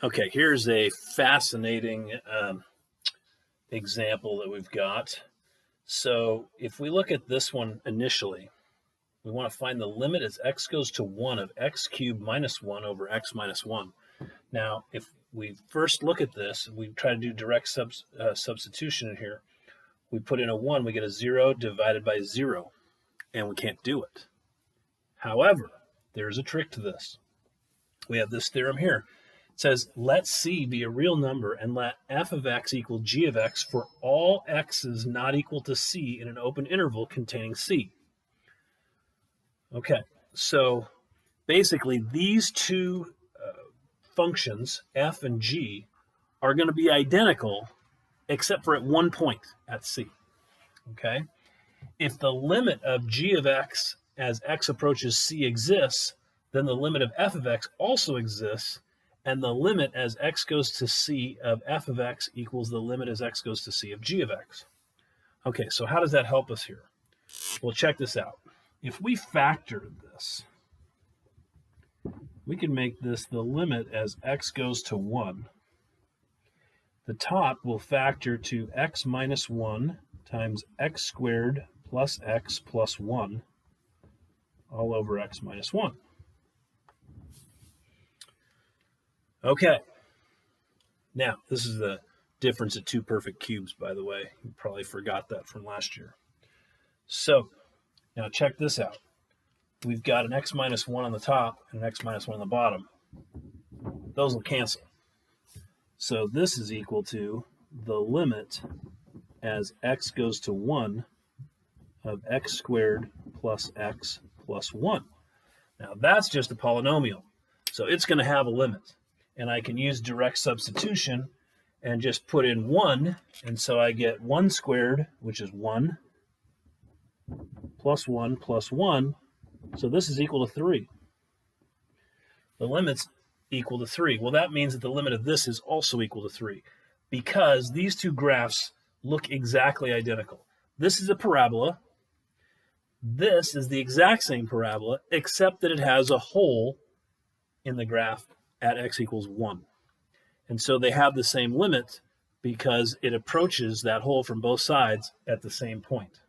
Okay, here's a fascinating example that we've got. So if we look at this one initially, we want to find the limit as x goes to 1 of x cubed minus 1 over x minus 1. Now, if we first look at this, we try to do direct substitution in here. We put in a 1, we get a 0 divided by 0, and we can't do it. However, there's a trick to this. We have this theorem here. It says, let c be a real number and let f of x equal g of x for all x's not equal to c in an open interval containing c. Okay, so basically these two functions, f and g, are going to be identical except for at one point at c. Okay? If the limit of g of x as x approaches c exists, then the limit of f of x also exists, and the limit as x goes to c of f of x equals the limit as x goes to c of g of x. Okay, so how does that help us here? Well, check this out. If we factor this, we can make this the limit as x goes to 1. The top will factor to x minus 1 times x squared plus x plus 1 all over x minus 1. Okay. Now, this is the difference of two perfect cubes, by the way. You probably forgot that from last year. So, now check this out. We've got an x minus 1 on the top and an x minus 1 on the bottom. Those will cancel. So this is equal to the limit as x goes to 1 of x squared plus x plus 1. Now that's just a polynomial. So it's going to have a limit. And I can use direct substitution and just put in 1. And so I get 1 squared, which is 1, plus 1 plus 1. So this is equal to 3. The limit's equal to 3. Well, that means that the limit of this is also equal to 3 because these two graphs look exactly identical. This is a parabola. This is the exact same parabola, except that it has a hole in the graph at x equals 1. And so they have the same limit because it approaches that hole from both sides at the same point.